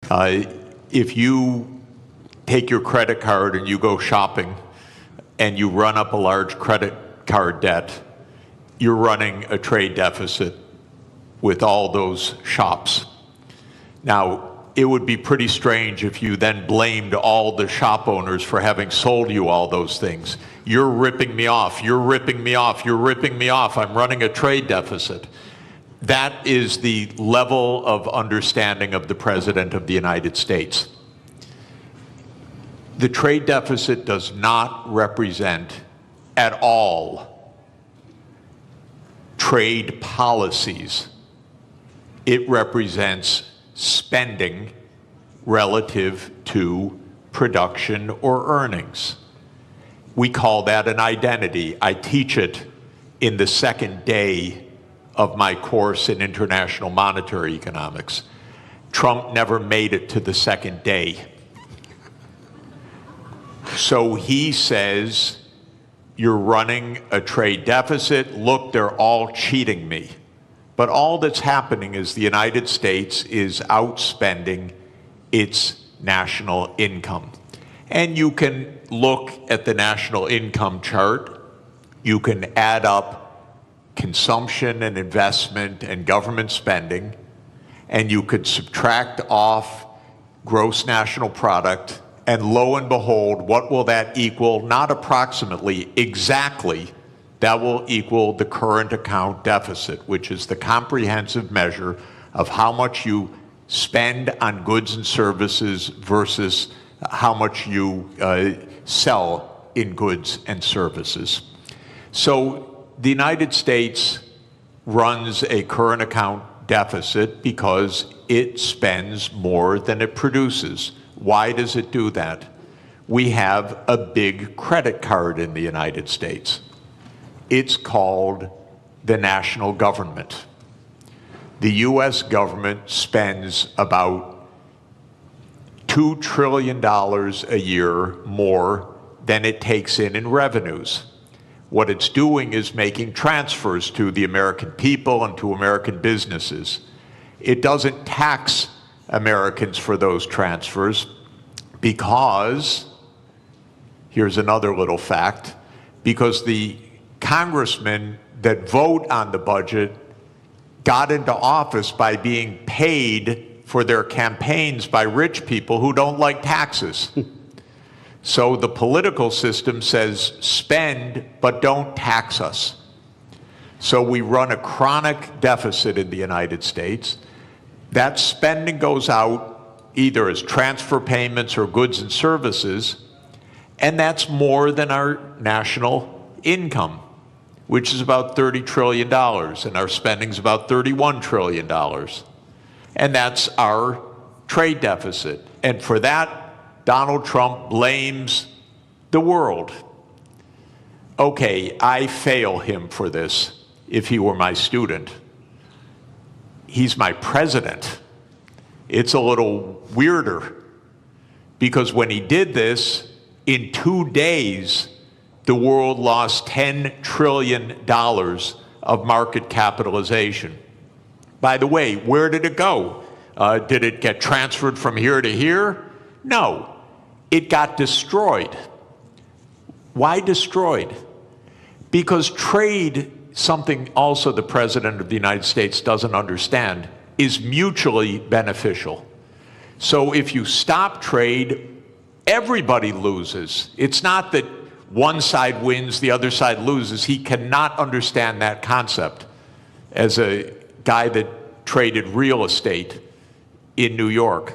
If you take your credit card and you go shopping and you run up a large credit card debt, you're running a trade deficit with all those shops. Now, it would be pretty strange if you then blamed all the shop owners for having sold you all those things. You're ripping me off, you're ripping me off, you're ripping me off, I'm running a trade deficit. That is the level of understanding of the President of the United States. The trade deficit does not represent at all trade policies. It represents spending relative to production or earnings. We call that an identity. I teach it in the second day of my course in international monetary economics. Trump never made it to the second day. So he says, you're running a trade deficit. Look, they're all cheating me. But all that's happening is the United States is outspending its national income. And you can look at the national income chart. You can add up consumption and investment and government spending, and you could subtract off gross national product, and lo and behold, what will that equal? Not approximately, exactly. That will equal the current account deficit, which is the comprehensive measure of how much you spend on goods and services versus how much you sell in goods and services. So the United States runs a current account deficit because it spends more than it produces. Why does it do that? We have a big credit card in the United States. It's called the national government. The US government spends about $2 trillion a year more than it takes in revenues. What it's doing is making transfers to the American people and to American businesses. It doesn't tax Americans for those transfers because, here's another little fact, because the congressmen that vote on the budget got into office by being paid for their campaigns by rich people who don't like taxes. So the political system says, spend, but don't tax us. So we run a chronic deficit in the United States. That spending goes out either as transfer payments or goods and services, and that's more than our national income, which is about $30 trillion, and our spending is about $31 trillion. And that's our trade deficit. And for that, Donald Trump blames the world. Okay, I fail him for this if he were my student. He's my president. It's a little weirder because when he did this, in 2 days, the world lost $10 trillion of market capitalization. By the way, where did it go? Did it get transferred from here to here? No. It got destroyed. Why destroyed? Because trade, something also the President of the United States doesn't understand, is mutually beneficial. So if you stop trade, everybody loses. It's not that one side wins, the other side loses. He cannot understand that concept as a guy that traded real estate in New York.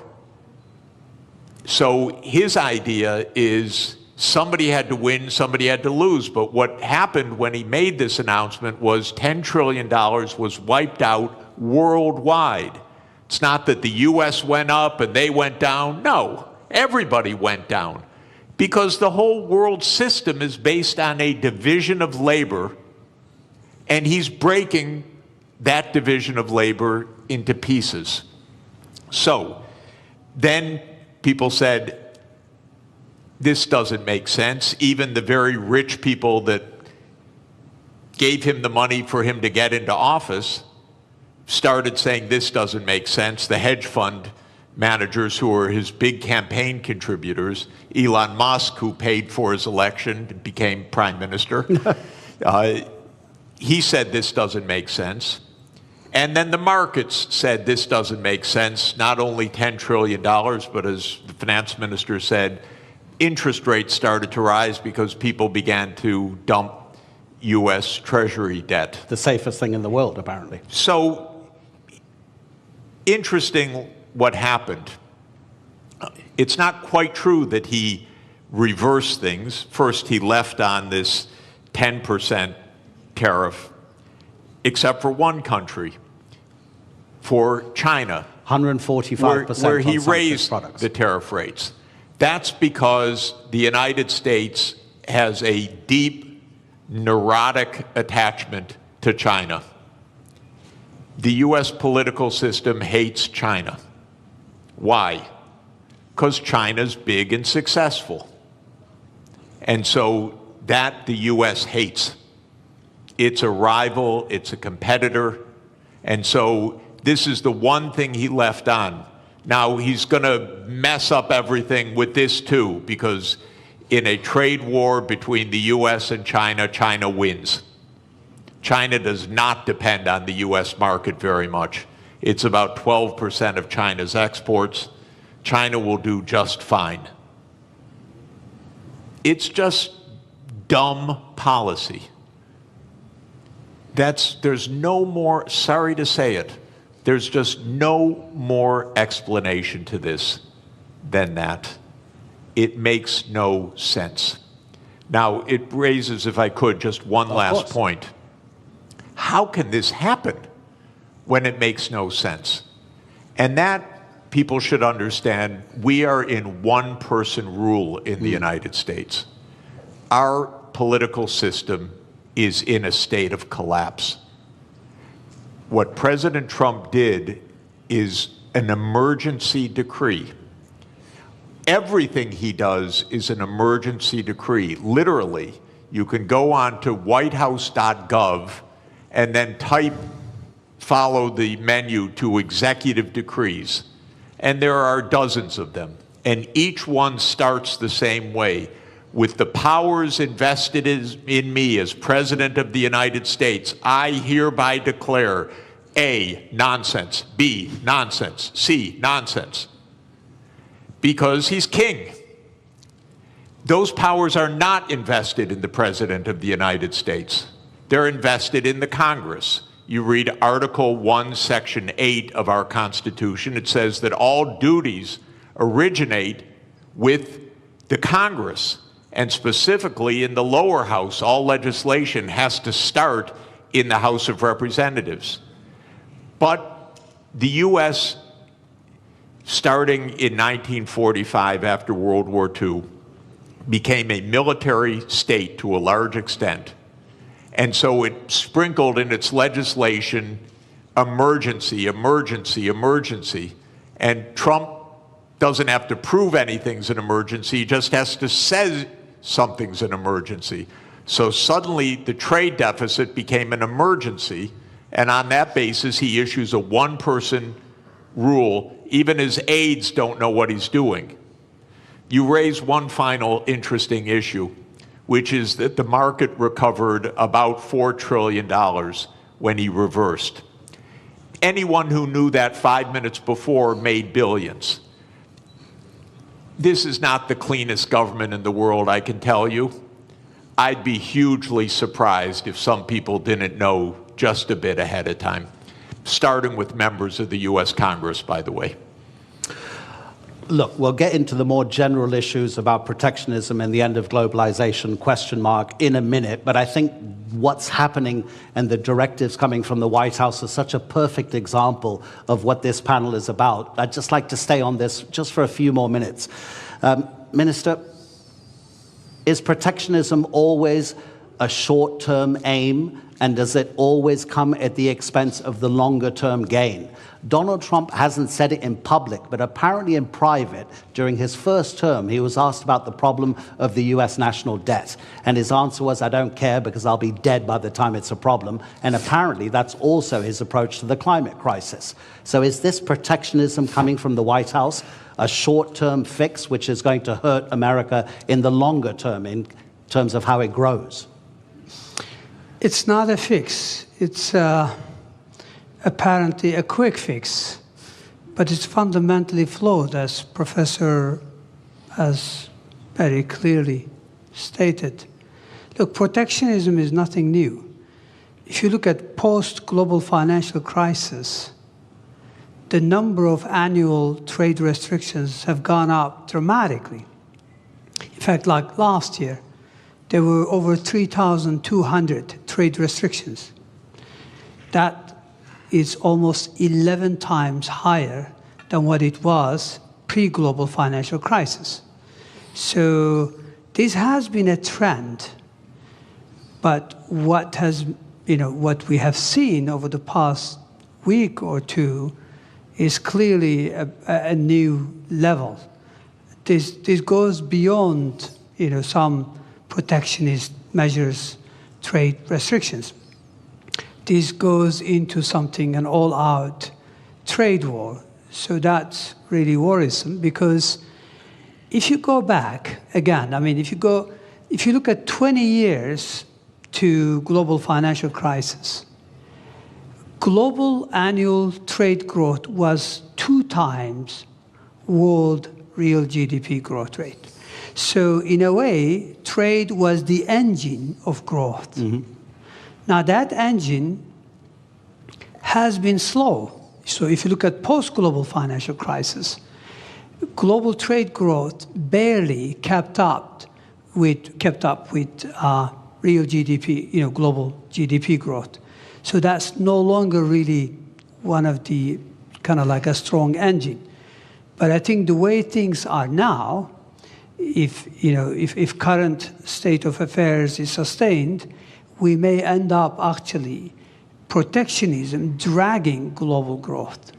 So his idea is somebody had to win, somebody had to lose. But what happened when he made this announcement was $10 trillion was wiped out worldwide. It's not that the US went up and they went down. No, everybody went down. Because the whole world system is based on a division of labor, and he's breaking that division of labor into pieces. So then people said, this doesn't make sense. Even the very rich people that gave him the money for him to get into office started saying this doesn't make sense. The hedge fund managers who were his big campaign contributors. Elon Musk, who paid for his election and became prime minister, he said this doesn't make sense. And then the markets said this doesn't make sense. Not only $10 trillion, but as the finance minister said, interest rates started to rise because people began to dump U.S. Treasury debt. The safest thing in the world, apparently. So, interesting what happened. It's not quite true that he reversed things. First, he left on this 10% tariff, except for one country, for China, 145% where he on some raised products. the tariff rates. That's because the United States has a deep, neurotic attachment to China. The U.S. political system hates China. Why? Because China's big and successful. And so that the U.S. hates. It's a rival, it's a competitor, and so this is the one thing he left on. Now he's going to mess up everything with this too, because in a trade war between the U.S. and China, China wins. China does not depend on the U.S. market very much. It's about 12% of China's exports. China will do just fine. It's just dumb policy. There's no more, sorry to say it, there's just no more explanation to this than that. It makes no sense. Now, it raises, if I could, just one last point. How can this happen when it makes no sense? And that, people should understand, we are in one-person rule in the United States. Our political system is in a state of collapse. What President Trump did is an emergency decree. Everything he does is an emergency decree. Literally, you can go on to whitehouse.gov and then follow the menu to executive decrees. And there are dozens of them. And each one starts the same way. With the powers invested in me as President of the United States, I hereby declare A, nonsense, B, nonsense, C, nonsense. Because he's king. Those powers are not invested in the President of the United States. They're invested in the Congress. You read Article 1, Section 8 of our Constitution. It says that all duties originate with the Congress. And specifically in the lower house, all legislation has to start in the House of Representatives. But the U.S., starting in 1945 after World War II, became a military state to a large extent. And so it sprinkled in its legislation emergency, emergency, emergency. And Trump doesn't have to prove anything's an emergency, he just has to say something's an emergency. So suddenly the trade deficit became an emergency, and on that basis he issues a one-person rule. Even his aides don't know what he's doing. You raise one final interesting issue, which is that the market recovered about $4 trillion when he reversed. Anyone who knew that 5 minutes before made billions. This is not the cleanest government in the world, I can tell you. I'd be hugely surprised if some people didn't know just a bit ahead of time, starting with members of the U.S. Congress, by the way. Look, we'll get into the more general issues about protectionism and the end of globalization, question mark, in a minute. But I think what's happening and the directives coming from the White House is such a perfect example of what this panel is about. I'd just like to stay on this just for a few more minutes. Minister, is protectionism always a short-term aim And does it always come at the expense of the longer-term gain? Donald Trump hasn't said it in public, but apparently in private, during his first term, he was asked about the problem of the US national debt. And his answer was, I don't care because I'll be dead by the time it's a problem. And apparently that's also his approach to the climate crisis. So is this protectionism coming from the White House, a short-term fix which is going to hurt America in the longer term in terms of how it grows? It's not a fix. It's apparently a quick fix, but it's fundamentally flawed, as Professor has very clearly stated. Look, protectionism is nothing new. If you look at post-global financial crisis, the number of annual trade restrictions have gone up dramatically. In fact, like last year, there were over 3,200 trade restrictions. That is almost 11 times higher than what it was pre-global financial crisis. So this has been a trend, but what we have seen over the past week or two is clearly a new level. This goes beyond some protectionist measures, trade restrictions. This goes into something, an all-out trade war. So that's really worrisome, because if you go back, again, I mean, if you look at 20 years to global financial crisis, global annual trade growth was 2 times world real GDP growth rate. So in a way, trade was the engine of growth. Mm-hmm. Now that engine has been slow. So if you look at post-global financial crisis, global trade growth barely kept up with real GDP, global GDP growth. So that's no longer really one of the kind of like a strong engine. But I think the way things are now, if current state of affairs is sustained, we may end up actually protectionism dragging global growth.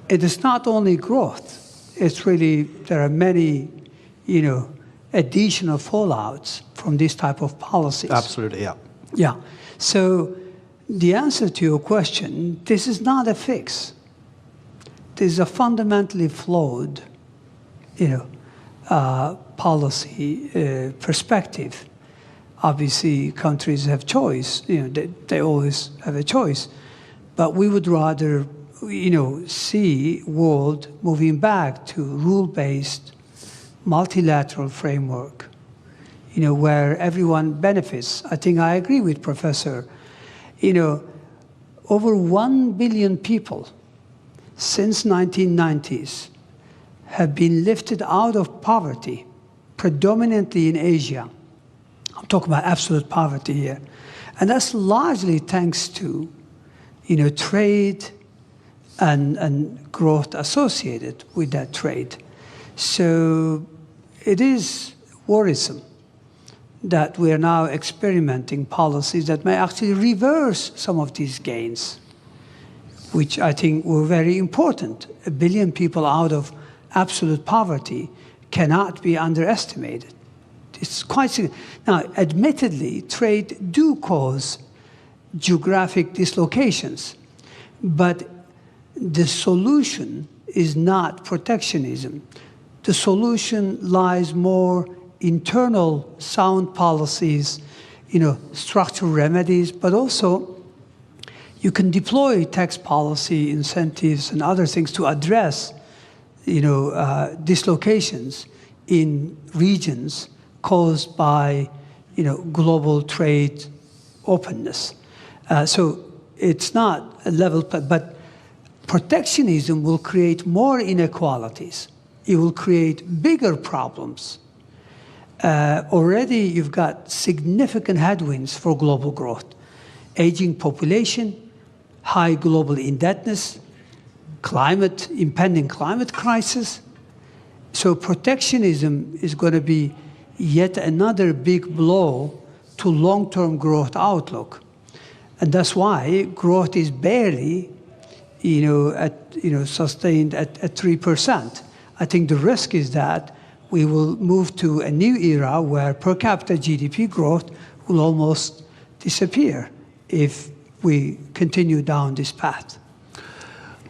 It is not only growth, it's really, there are many, additional fallouts from this type of policies. Absolutely, yeah. Yeah. So the answer to your question, this is not a fix. This is a fundamentally flawed, policy perspective. Obviously, countries have choice. They always have a choice. But we would rather, see world moving back to rule-based, multilateral framework, where everyone benefits. I think I agree with Professor. Over 1 billion people since 1990s have been lifted out of poverty, predominantly in Asia. I'm talking about absolute poverty here. And that's largely thanks to, trade and growth associated with that trade. So it is worrisome that we are now experimenting policies that may actually reverse some of these gains, which I think were very important. 1 billion people out of absolute poverty cannot be underestimated. It's quite significant. Now, admittedly, trade do cause geographic dislocations, but the solution is not protectionism. The solution lies more internal sound policies, structural remedies, but also you can deploy tax policy incentives and other things to address, dislocations in regions caused by, global trade openness. So it's not a level, but protectionism will create more inequalities. It will create bigger problems. Already you've got significant headwinds for global growth. Aging population, high global indebtedness, impending climate crisis. So protectionism is going to be yet another big blow to long-term growth outlook. And that's why growth is barely, sustained at 3%. I think the risk is that we will move to a new era where per capita GDP growth will almost disappear if we continue down this path.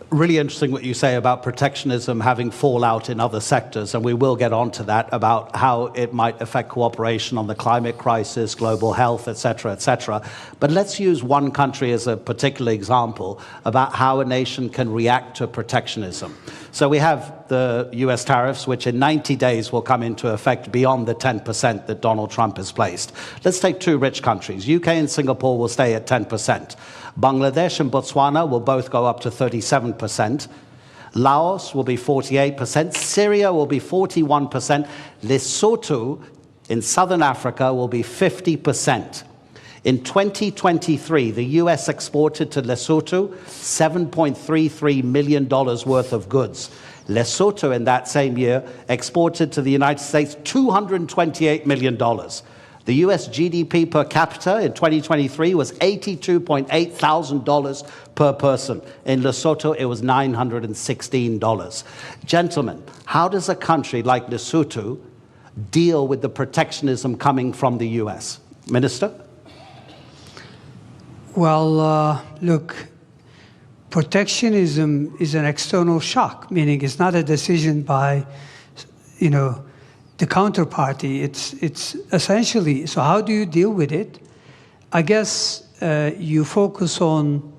Really interesting what you say about protectionism having fallout in other sectors, and we will get on to that, about how it might affect cooperation on the climate crisis, global health, et cetera, But let's use one country as a particular example about how a nation can react to protectionism. So we have the US tariffs, which in 90 days will come into effect beyond the 10% that Donald Trump has placed. Let's take two rich countries. UK and Singapore will stay at 10%. Bangladesh and Botswana will both go up to 37%. Laos will be 48%. Syria will be 41%. Lesotho in southern Africa will be 50%. In 2023, the US exported to Lesotho $7.33 million worth of goods. Lesotho in that same year exported to the United States $228 million. The US GDP per capita in 2023 was $82.8 thousand per person. In Lesotho, it was $916. Gentlemen, how does a country like Lesotho deal with the protectionism coming from the US? Minister? Well, look, protectionism is an external shock, meaning it's not a decision by, the counterparty. It's essentially, so how do you deal with it? I guess you focus on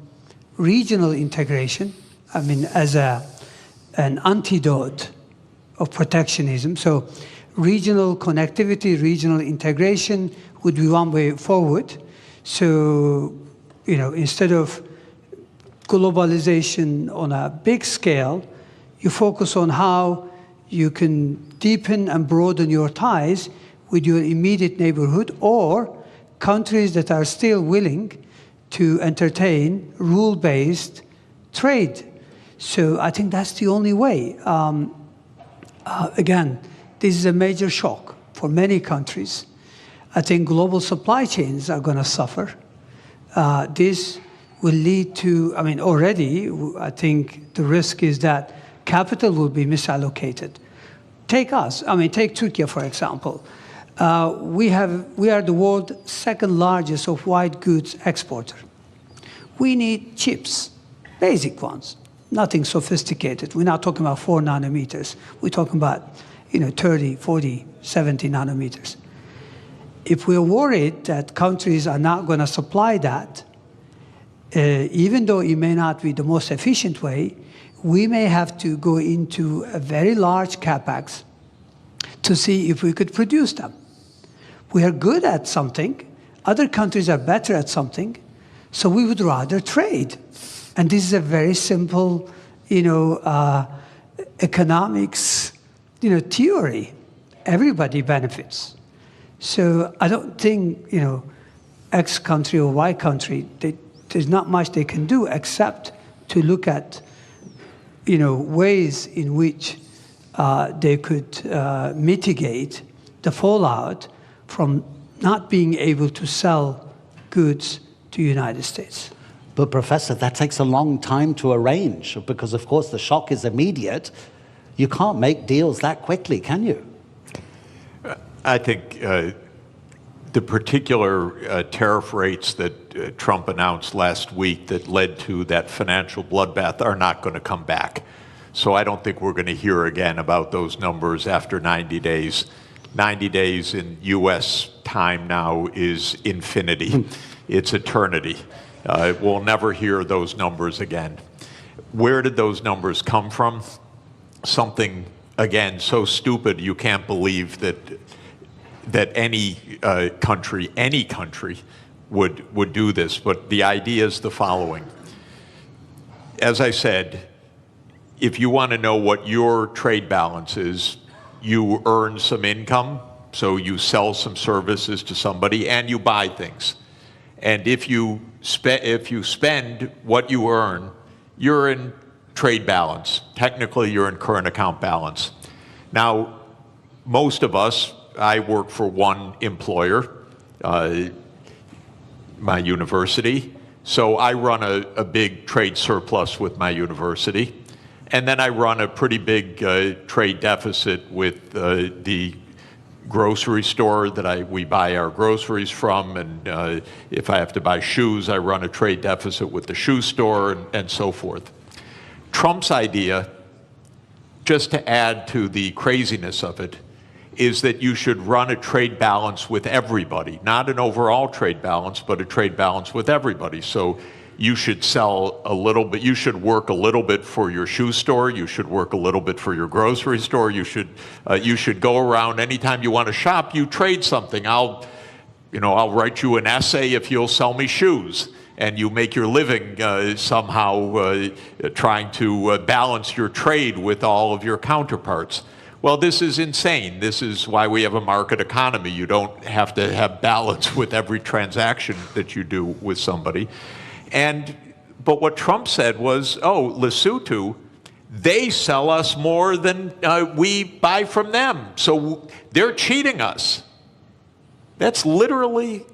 regional integration, as an antidote of protectionism. So regional connectivity, regional integration would be one way forward. So, instead of globalization on a big scale, you focus on how you can deepen and broaden your ties with your immediate neighborhood or countries that are still willing to entertain rule-based trade. So I think that's the only way. Again, this is a major shock for many countries. I think global supply chains are going to suffer. This will lead to, already, I think the risk is that capital will be misallocated. Take us, take Turkey, for example. We are the world's second largest of white goods exporter. We need chips, basic ones, nothing sophisticated. We're not talking about 4 nanometers. We're talking about 30, 40, 70 nanometers. If we're worried that countries are not going to supply that, even though it may not be the most efficient way, we may have to go into a very large capex to see if we could produce them. We are good at something. Other countries are better at something. So we would rather trade. And this is a very simple, economics, theory. Everybody benefits. So I don't think, X country or Y country, there's not much they can do except to look at, ways in which they could mitigate the fallout from not being able to sell goods to the United States. But Professor, that takes a long time to arrange because, of course, the shock is immediate. You can't make deals that quickly, can you? I think the particular tariff rates that Trump announced last week that led to that financial bloodbath are not going to come back. So I don't think we're going to hear again about those numbers after 90 days. 90 days in U.S. time now is infinity. It's eternity. We'll never hear those numbers again. Where did those numbers come from? Something, again, so stupid you can't believe that any country would do this. But the idea is the following. As I said, if you want to know what your trade balance is, you earn some income, so you sell some services to somebody and you buy things. And if you spend what you earn, you're in trade balance. Technically, you're in current account balance. Now, most of us, I work for one employer, my university, So I run a big trade surplus with my university, and then I run a pretty big trade deficit with the grocery store that we buy our groceries from, and if I have to buy shoes, I run a trade deficit with the shoe store, and so forth. Trump's idea, just to add to the craziness of it, is that you should run a trade balance with everybody, not an overall trade balance, but a trade balance with everybody. So you should sell a little bit, you should work a little bit for your shoe store, you should work a little bit for your grocery store, you should go around anytime you want to shop, you trade something. I'll write you an essay if you'll sell me shoes. And you make your living somehow trying to balance your trade with all of your counterparts. Well, this is insane. This is why we have a market economy. You don't have to have balance with every transaction that you do with somebody. But what Trump said was, oh, Lesotho, they sell us more than we buy from them. So they're cheating us. That's literally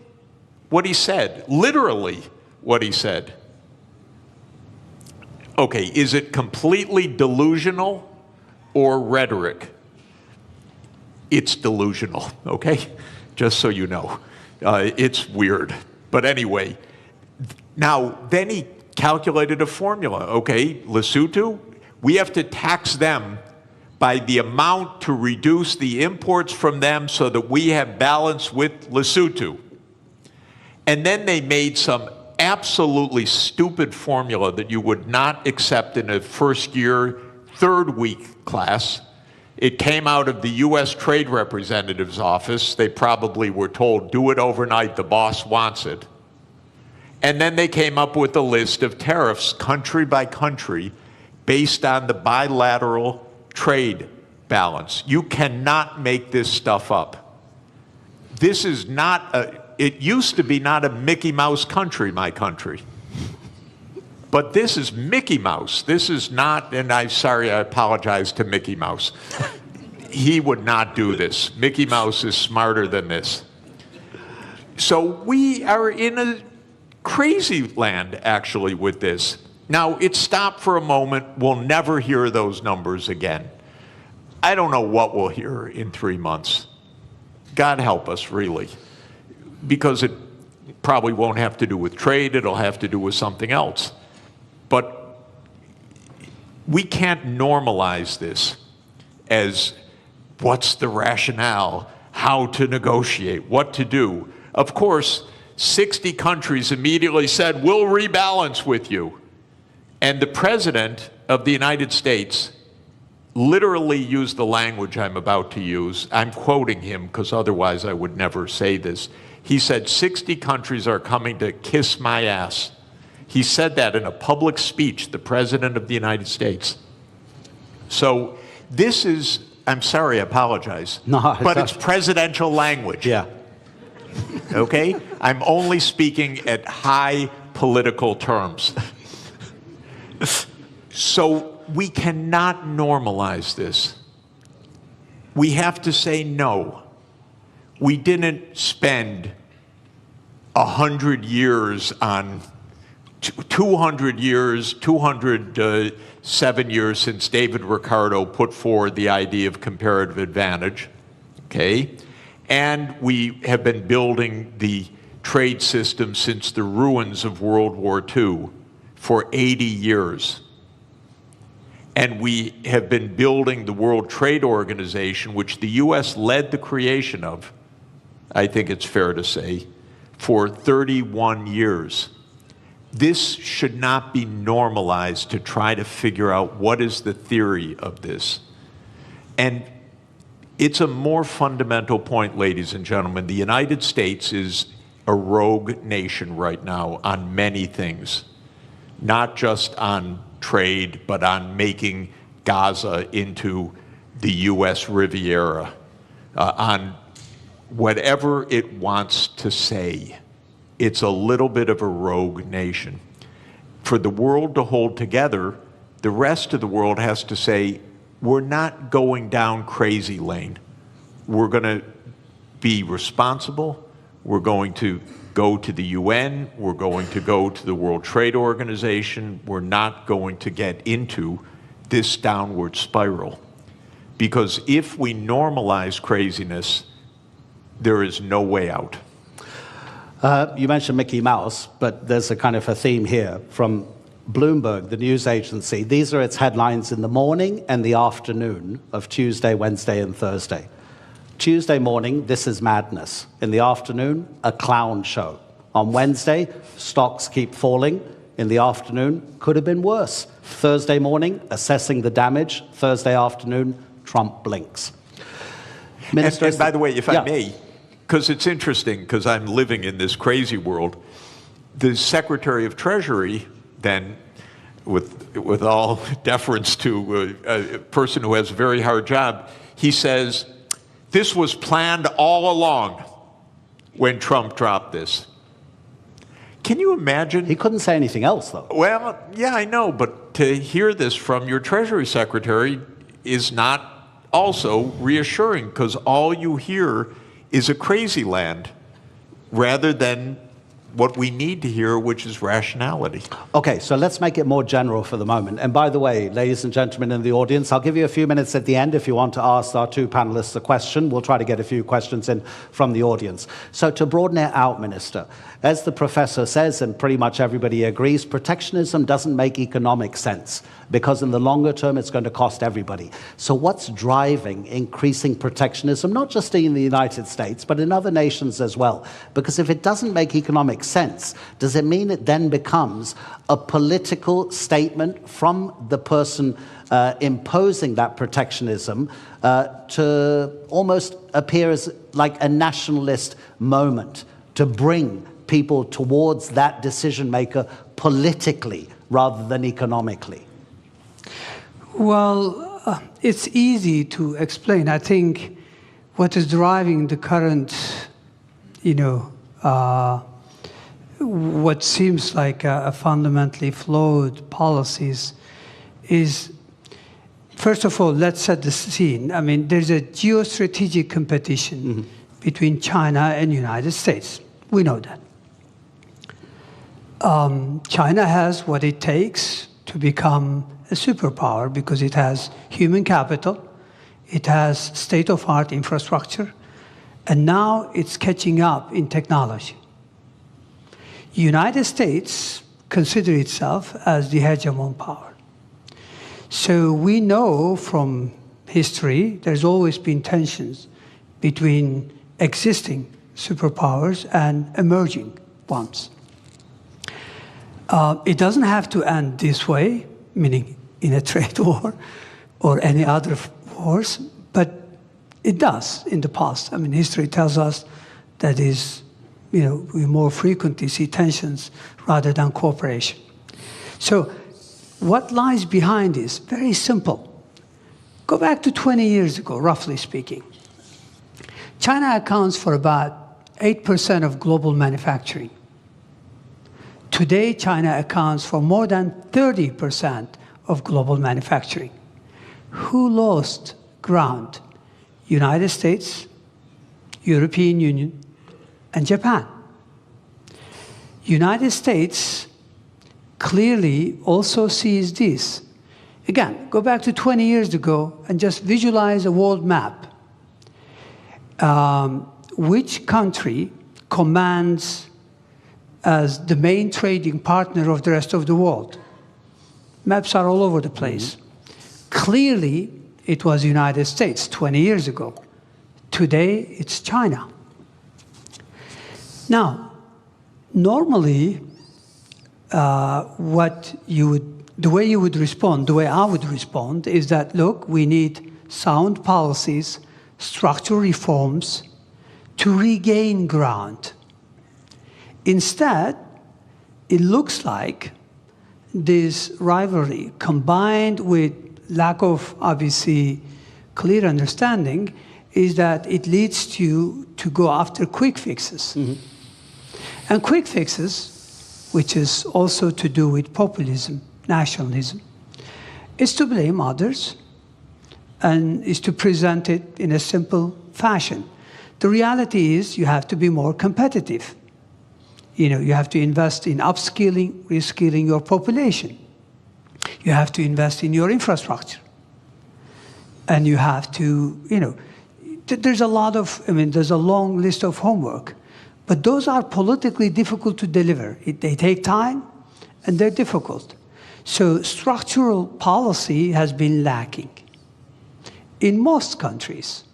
what he said. Literally what he said. Okay, is it completely delusional or rhetoric? It's delusional, okay? Just so you know. It's weird. But anyway, now then he calculated a formula. Okay, Lesotho, we have to tax them by the amount to reduce the imports from them so that we have balance with Lesotho. And then they made some absolutely stupid formula that you would not accept in a first year, third week class. It came out of the US Trade Representative's office. They probably were told, do it overnight, the boss wants it. And then they came up with a list of tariffs, country by country, based on the bilateral trade balance. You cannot make this stuff up. This is not it used to be not a Mickey Mouse country, my country. But this is Mickey Mouse. This is not, and I apologize to Mickey Mouse. He would not do this. Mickey Mouse is smarter than this. So we are in a crazy land, actually, with this. Now, it stopped for a moment. We'll never hear those numbers again. I don't know what we'll hear in 3 months. God help us, really. Because it probably won't have to do with trade. It'll have to do with something else. But we can't normalize this as what's the rationale, how to negotiate, what to do. Of course, 60 countries immediately said, we'll rebalance with you. And the President of the United States literally used the language I'm about to use. I'm quoting him because otherwise I would never say this. He said, 60 countries are coming to kiss my ass. He said that in a public speech, the President of the United States. So this is, I'm sorry, I apologize. No, but it's presidential language. Yeah. Okay? I'm only speaking at high political terms. So we cannot normalize this. We have to say no. We didn't spend 100 years on 200 years, 207 years since David Ricardo put forward the idea of comparative advantage, okay? And we have been building the trade system since the ruins of World War II for 80 years. And we have been building the World Trade Organization, which the US led the creation of, I think it's fair to say, for 31 years. This should not be normalized to try to figure out what is the theory of this. And it's a more fundamental point, ladies and gentlemen. The United States is a rogue nation right now on many things, not just on trade, but on making Gaza into the US Riviera, on whatever it wants to say. It's a little bit of a rogue nation. For the world to hold together, the rest of the world has to say, we're not going down crazy lane. We're going to be responsible. We're going to go to the UN, we're going to go to the World Trade Organization. We're not going to get into this downward spiral. Because if we normalize craziness, there is no way out. You mentioned Mickey Mouse, but there's a kind of a theme here from Bloomberg, the news agency. These are its headlines in the morning and the afternoon of Tuesday, Wednesday, and Thursday. Tuesday morning, this is madness. In the afternoon, a clown show. On Wednesday, stocks keep falling. In the afternoon, could have been worse. Thursday morning, assessing the damage. Thursday afternoon, Trump blinks. Minister, and by the way, if yeah. I may, because it's interesting, because I'm living in this crazy world, the Secretary of Treasury then, with all deference to a person who has a very hard job, he says, this was planned all along when Trump dropped this. Can you imagine? He couldn't say anything else, though. Well, yeah, I know, but to hear this from your Treasury Secretary is not also reassuring, because all you hear is a crazy land rather than what we need to hear, which is rationality. Okay, so let's make it more general for the moment. And by the way, ladies and gentlemen in the audience, I'll give you a few minutes at the end if you want to ask our two panelists a question. We'll try to get a few questions in from the audience. So to broaden it out, Minister, as the professor says, and pretty much everybody agrees, protectionism doesn't make economic sense because in the longer term, it's going to cost everybody. So what's driving increasing protectionism, not just in the United States, but in other nations as well? Because if it doesn't make economic sense, does it mean it then becomes a political statement from the person imposing that protectionism to almost appear as like a nationalist moment to bring people towards that decision maker politically rather than economically? Well, it's easy to explain. I think what is driving the current, what seems like a fundamentally flawed policies is, first of all, let's set the scene. I mean, there's a geostrategic competition between China and the United States. We know that. China has what it takes to become a superpower because it has human capital, it has state-of-the-art infrastructure, and now it's catching up in technology. The United States considers itself as the hegemon power. So we know from history there's always been tensions between existing superpowers and emerging ones. It doesn't have to end this way, meaning in a trade war or any other wars, but it does in the past. I mean, history tells us that we more frequently see tensions rather than cooperation. So what lies behind this? Very simple. Go back to 20 years ago, roughly speaking. China accounts for about 8% of global manufacturing. Today, China accounts for more than 30% of global manufacturing. Who lost ground? United States, European Union, and Japan. United States clearly also sees this. Again, go back to 20 years ago and just visualize a world map. Which country commands as the main trading partner of the rest of the world? Maps are all over the place. Clearly, it was the United States 20 years ago. Today, it's China. Now, normally, the way you would respond, the way I would respond, is that, look, we need sound policies, structural reforms to regain ground. Instead, it looks like this rivalry, combined with lack of, obviously, clear understanding, is that it leads you to go after quick fixes. And quick fixes, which is also to do with populism, nationalism, is to blame others and is to present it in a simple fashion. The reality is you have to be more competitive. You have to invest in upskilling, reskilling your population. You have to invest in your infrastructure. And you have to, there's a lot of, there's a long list of homework. But those are politically difficult to deliver. They take time, and they're difficult. So structural policy has been lacking in most countries.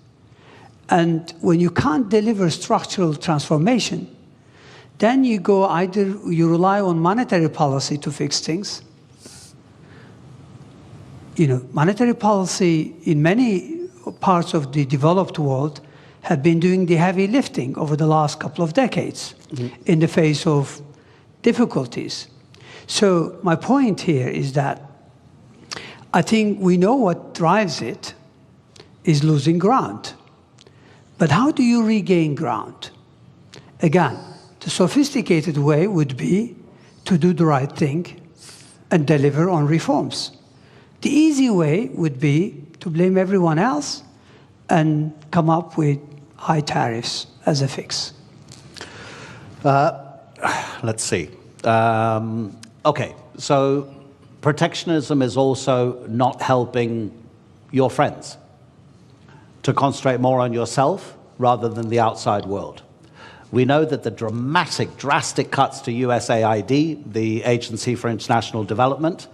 And when you can't deliver structural transformation, then you go either you rely on monetary policy to fix things. Monetary policy in many parts of the developed world have been doing the heavy lifting over the last couple of decades in the face of difficulties. So my point here is that I think we know what drives it is losing ground. But how do you regain ground? Again, the sophisticated way would be to do the right thing and deliver on reforms. The easy way would be to blame everyone else and come up with high tariffs as a fix. Let's see. Okay, so protectionism is also not helping your friends to concentrate more on yourself rather than the outside world. We know that the drastic cuts to USAID, the Agency for International Development,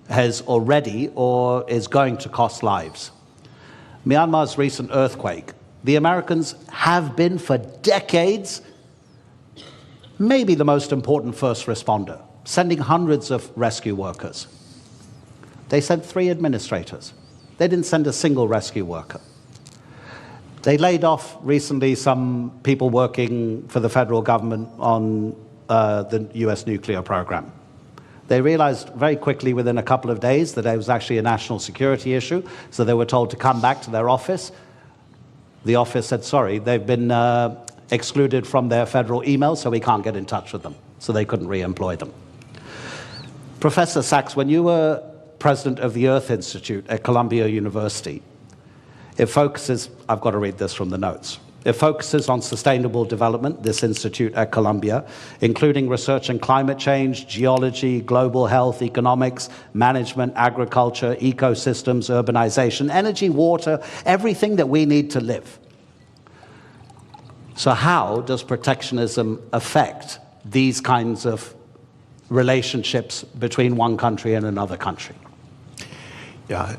has already or is going to cost lives. Myanmar's recent earthquake, the Americans have been for decades maybe the most important first responder, sending hundreds of rescue workers. They sent 3 administrators. They didn't send a single rescue worker. They laid off recently some people working for the federal government on the US nuclear program. They realized very quickly within a couple of days that it was actually a national security issue, so they were told to come back to their office. The office said, sorry, they've been excluded from their federal emails, so we can't get in touch with them. So they couldn't re-employ them. Professor Sachs, when you were president of the Earth Institute at Columbia University, it focuses, I've got to read this from the notes. It focuses on sustainable development, this institute at Columbia, including research in climate change, geology, global health, economics, management, agriculture, ecosystems, urbanization, energy, water, everything that we need to live. So how does protectionism affect these kinds of relationships between one country and another country? Yeah,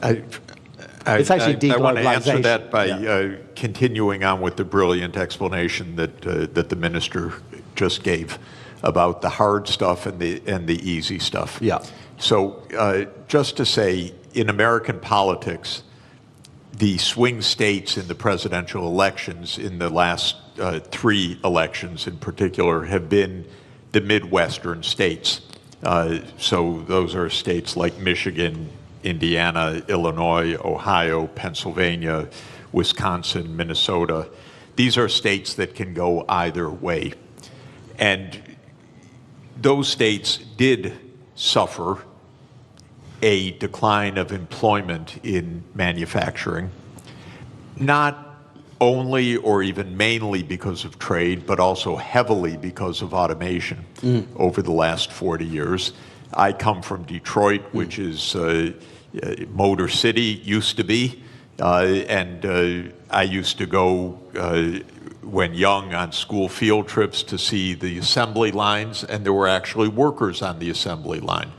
It's actually I want to answer deglobalization. that by continuing on with the brilliant explanation that that the minister just gave about the hard stuff and the easy stuff. Yeah. So just to say, in American politics, the swing states in the presidential elections in the last 3 elections in particular have been the Midwestern states. So those are states like Michigan, Indiana, Illinois, Ohio, Pennsylvania, Wisconsin, Minnesota. These are states that can go either way. And those states did suffer a decline of employment in manufacturing, not only or even mainly because of trade, but also heavily because of automation over the last 40 years. I come from Detroit, which is Motor City, used to be, and I used to go when young on school field trips to see the assembly lines, and there were actually workers on the assembly line.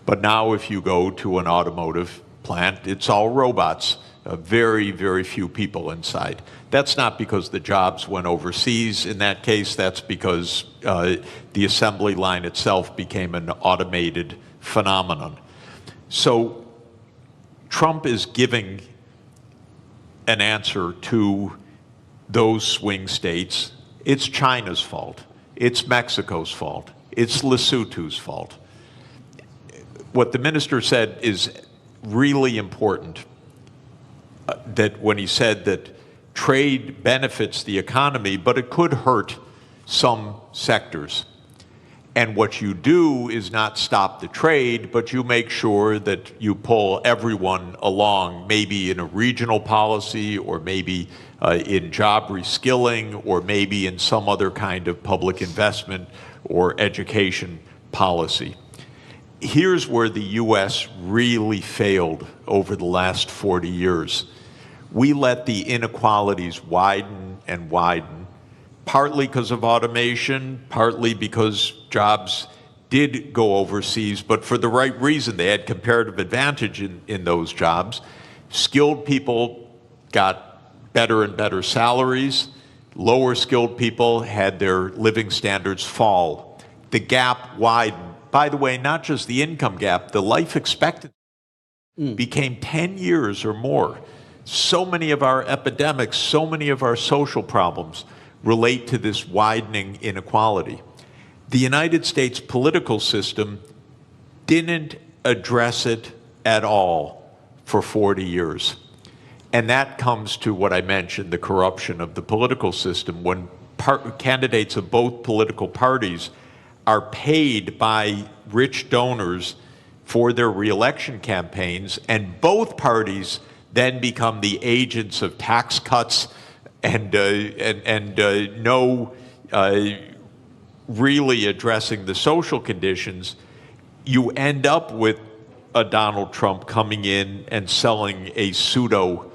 But now if you go to an automotive plant, it's all robots, very, very few people inside. That's not because the jobs went overseas. In that case, that's because the assembly line itself became an automated phenomenon. So Trump is giving an answer to those swing states. It's China's fault. It's Mexico's fault. It's Lesotho's fault. What the minister said is really important, that when he said that trade benefits the economy, but it could hurt some sectors. And what you do is not stop the trade, but you make sure that you pull everyone along, maybe in a regional policy, or maybe in job reskilling, or maybe in some other kind of public investment or education policy. Here's where the U.S. really failed over the last 40 years. We let the inequalities widen and widen, partly because of automation, partly because jobs did go overseas, but for the right reason. They had comparative advantage in those jobs. Skilled people got better and better salaries. Lower skilled people had their living standards fall. The gap widened. By the way, not just the income gap, the life expectancy became 10 years or more. So many of our epidemics, so many of our social problems relate to this widening inequality. The United States political system didn't address it at all for 40 years. And that comes to what I mentioned, the corruption of the political system. When candidates of both political parties are paid by rich donors for their reelection campaigns, and both parties then become the agents of tax cuts and no really addressing the social conditions, you end up with a Donald Trump coming in and selling a pseudo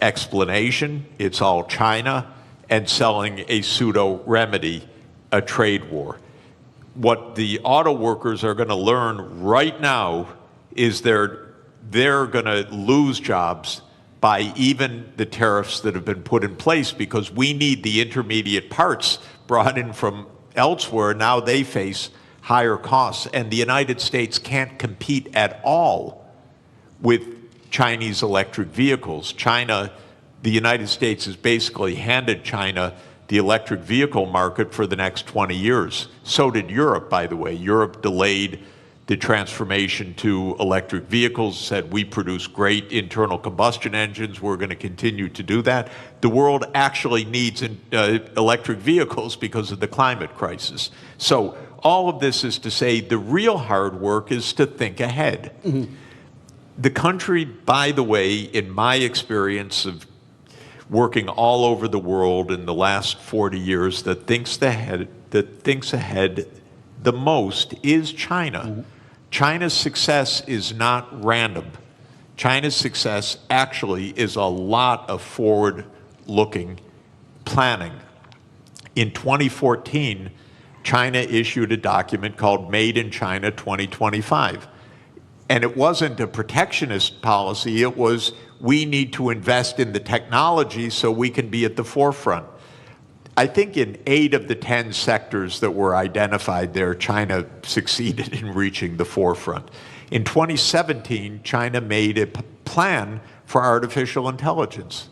explanation, it's all China, and selling a pseudo remedy, a trade war. What the auto workers are going to learn right now is they're going to lose jobs by even the tariffs that have been put in place, because we need the intermediate parts brought in from elsewhere. Now they face higher costs, and the United States can't compete at all with Chinese electric vehicles. The United States has basically handed China the electric vehicle market for the next 20 years. So did Europe, by the way. Europe delayed the transformation to electric vehicles, said we produce great internal combustion engines, we're going to continue to do that. The world actually needs electric vehicles because of the climate crisis. So all of this is to say the real hard work is to think ahead. Mm-hmm. The country, by the way, in my experience of working all over the world in the last 40 years, that thinks ahead the most is China. Mm-hmm. China's success is not random. China's success actually is a lot of forward-looking planning. In 2014, China issued a document called Made in China 2025. And it wasn't a protectionist policy, it was we need to invest in the technology so we can be at the forefront. I think in 8 of the 10 sectors that were identified there, China succeeded in reaching the forefront. In 2017, China made a plan for artificial intelligence.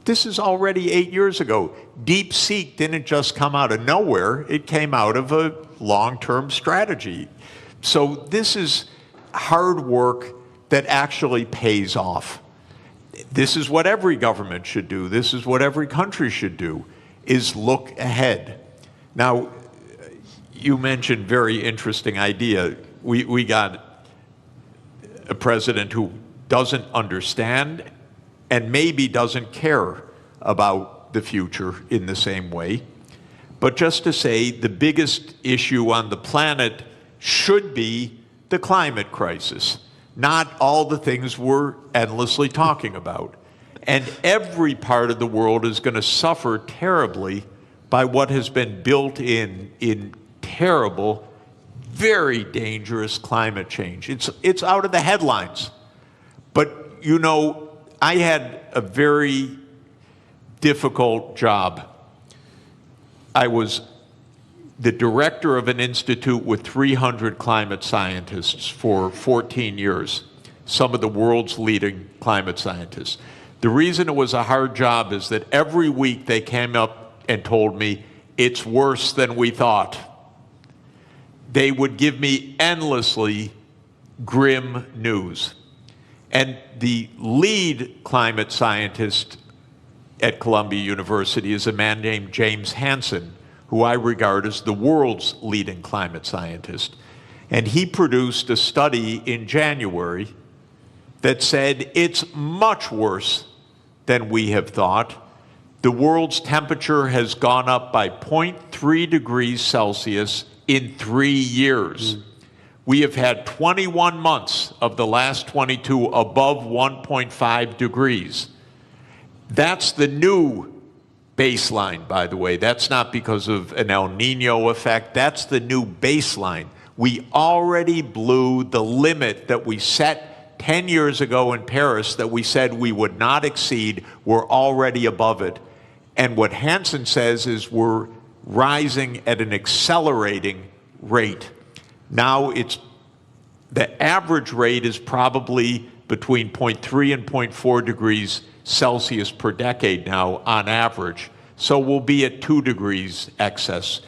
This is already 8 years ago. DeepSeek didn't just come out of nowhere, it came out of a long-term strategy. So this is hard work that actually pays off. This is what every government should do. This is what every country should do, is look ahead. Now, you mentioned very interesting idea. We got a president who doesn't understand and maybe doesn't care about the future in the same way. But just to say, the biggest issue on the planet should be the climate crisis, not all the things we're endlessly talking about. And every part of the world is going to suffer terribly by what has been built in terrible, very dangerous climate change. It's out of the headlines. But, you know, I had a very difficult job. I was the director of an institute with 300 climate scientists for 14 years, some of the world's leading climate scientists. The reason it was a hard job is that every week they came up and told me, it's worse than we thought. They would give me endlessly grim news. And the lead climate scientist at Columbia University is a man named James Hansen, who I regard as the world's leading climate scientist. And he produced a study in January that said it's much worse than we have thought. The world's temperature has gone up by 0.3 degrees Celsius in 3 years. We have had 21 months of the last 22 above 1.5 degrees. That's the new baseline, by the way. That's not because of an El Nino effect. That's the new baseline. We already blew the limit that we set 10 years ago in Paris that we said we would not exceed. We're already above it. And what Hansen says is we're rising at an accelerating rate. Now the average rate is probably between 0.3 and 0.4 degrees Celsius per decade now on average. So we'll be at 2 degrees excess.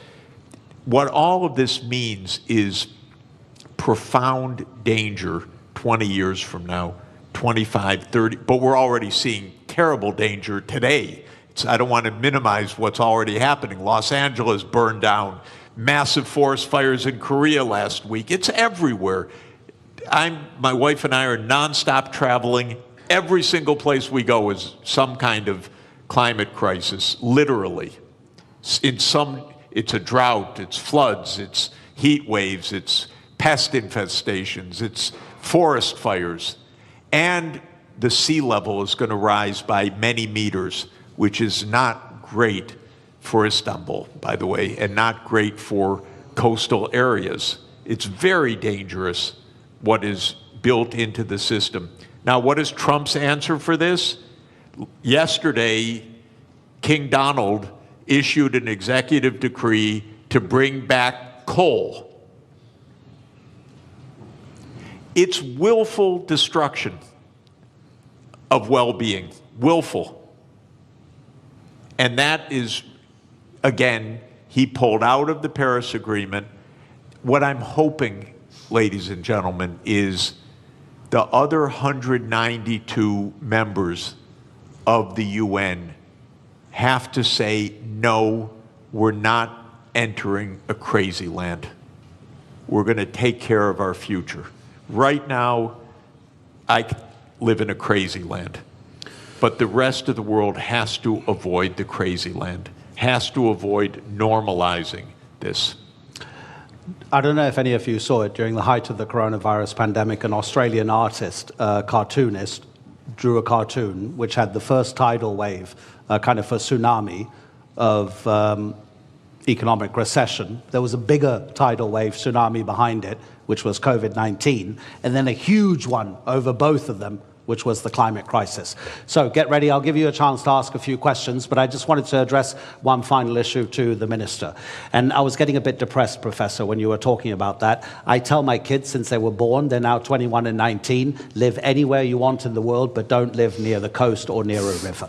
What all of this means is profound danger 20 years from now, 25, 30, but we're already seeing terrible danger today. I don't want to minimize what's already happening. Los Angeles burned down, massive forest fires in Korea last week. It's everywhere. My wife and I are nonstop traveling. Every single place we go is some kind of climate crisis, literally. It's a drought, it's floods, it's heat waves, it's pest infestations, it's forest fires. And the sea level is going to rise by many meters, which is not great for Istanbul, by the way, and not great for coastal areas. It's very dangerous what is built into the system. Now, what is Trump's answer for this? Yesterday, King Donald issued an executive decree to bring back coal. It's willful destruction of well-being, willful. And that is, again, he pulled out of the Paris Agreement. What I'm hoping, ladies and gentlemen, is the other 192 members of the UN have to say, no, we're not entering a crazy land. We're going to take care of our future. Right now, I live in a crazy land. But the rest of the world has to avoid the crazy land, has to avoid normalizing this. I don't know if any of you saw it during the height of the coronavirus pandemic. An Australian artist, cartoonist, drew a cartoon which had the first tidal wave, kind of a tsunami of economic recession. There was a bigger tidal wave tsunami behind it, which was COVID-19, and then a huge one over both of them, which was the climate crisis. So get ready, I'll give you a chance to ask a few questions, but I just wanted to address one final issue to the minister. And I was getting a bit depressed, Professor, when you were talking about that. I tell my kids since they were born, they're now 21 and 19, live anywhere you want in the world, but don't live near the coast or near a river.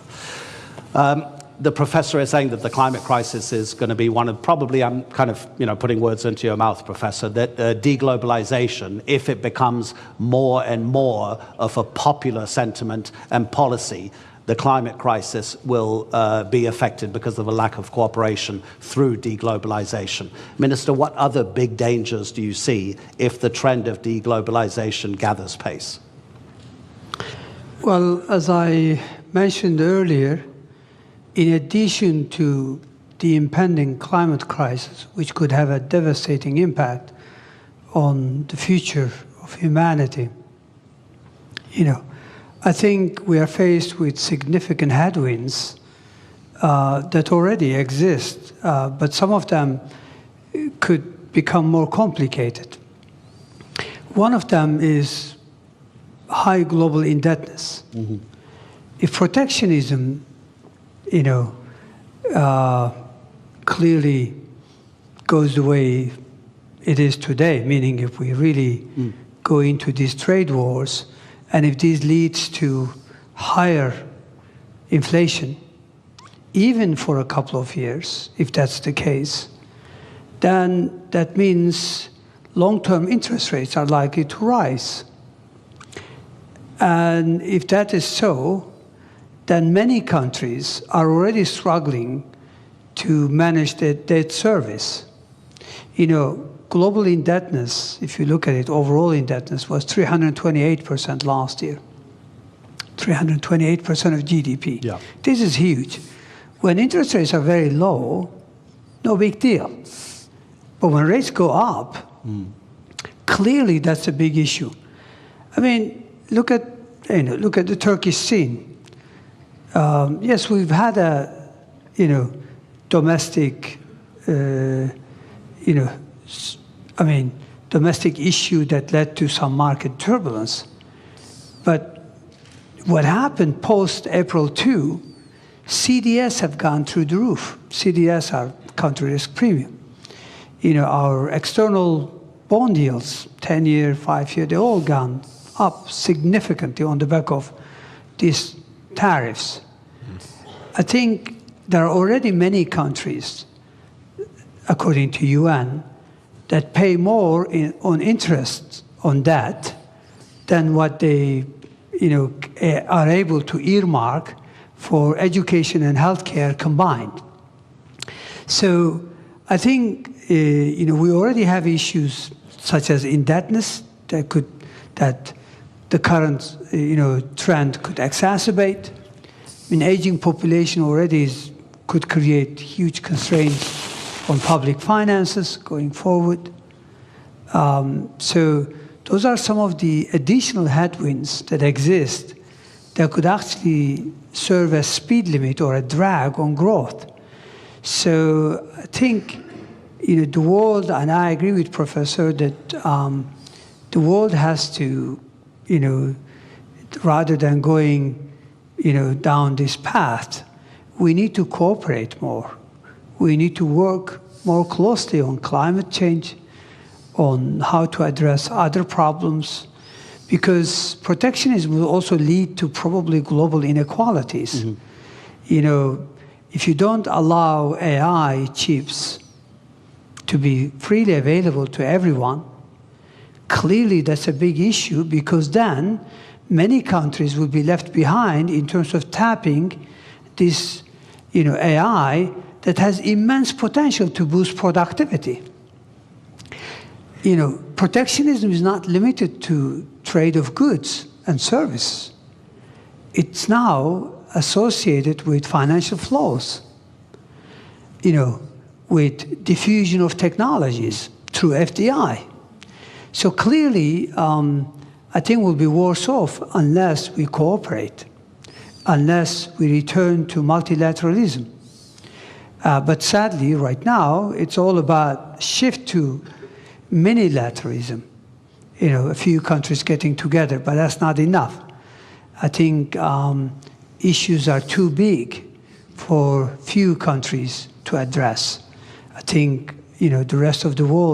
The professor is saying that the climate crisis is going to be one of, probably, I'm kind of, putting words into your mouth, Professor, that deglobalization, if it becomes more and more of a popular sentiment and policy, the climate crisis will be affected because of a lack of cooperation through deglobalization. Minister, what other big dangers do you see if the trend of deglobalization gathers pace? Well, as I mentioned earlier, in addition to the impending climate crisis, which could have a devastating impact on the future of humanity, I think we are faced with significant headwinds that already exist, but some of them could become more complicated. One of them is high global indebtedness. Mm-hmm. If protectionism clearly goes the way it is today, meaning if we really go into these trade wars, and if this leads to higher inflation, even for a couple of years, if that's the case, then that means long-term interest rates are likely to rise. And if that is so, then many countries are already struggling to manage their debt service. Global indebtedness, if you look at it, overall indebtedness was 328% last year. 328% of GDP. Yeah. This is huge. When interest rates are very low, no big deal. But when rates go up, clearly that's a big issue. I mean, look at the Turkish scene. Yes, we've had a domestic domestic issue that led to some market turbulence. But what happened post-April 2, CDS have gone through the roof. CDS are country risk premium. Our external bond yields, 10-year, 5-year, they all gone up significantly on the back of these tariffs. I think there are already many countries, according to UN, that pay more on interest on that than what they are able to earmark for education and healthcare combined. So I think we already have issues such as indebtedness that the current trend could exacerbate. Aging population already could create huge constraints on public finances going forward. So those are some of the additional headwinds that exist that could actually serve as speed limit or a drag on growth. So I think the world, and I agree with Professor that the world has to, rather than going down this path, we need to cooperate more. We need to work more closely on climate change, on how to address other problems, because protectionism will also lead to probably global inequalities. If you don't allow AI chips to be freely available to everyone, clearly that's a big issue, because then many countries will be left behind in terms of tapping this AI that has immense potential to boost productivity. Protectionism is not limited to trade of goods and services. It's now associated with financial flows, with diffusion of technologies through FDI. So clearly, I think we'll be worse off unless we cooperate, unless we return to multilateralism. But sadly, right now, it's all about shift to minilateralism. A few countries getting together, but that's not enough. I think issues are too big for few countries to address. I think the rest of the world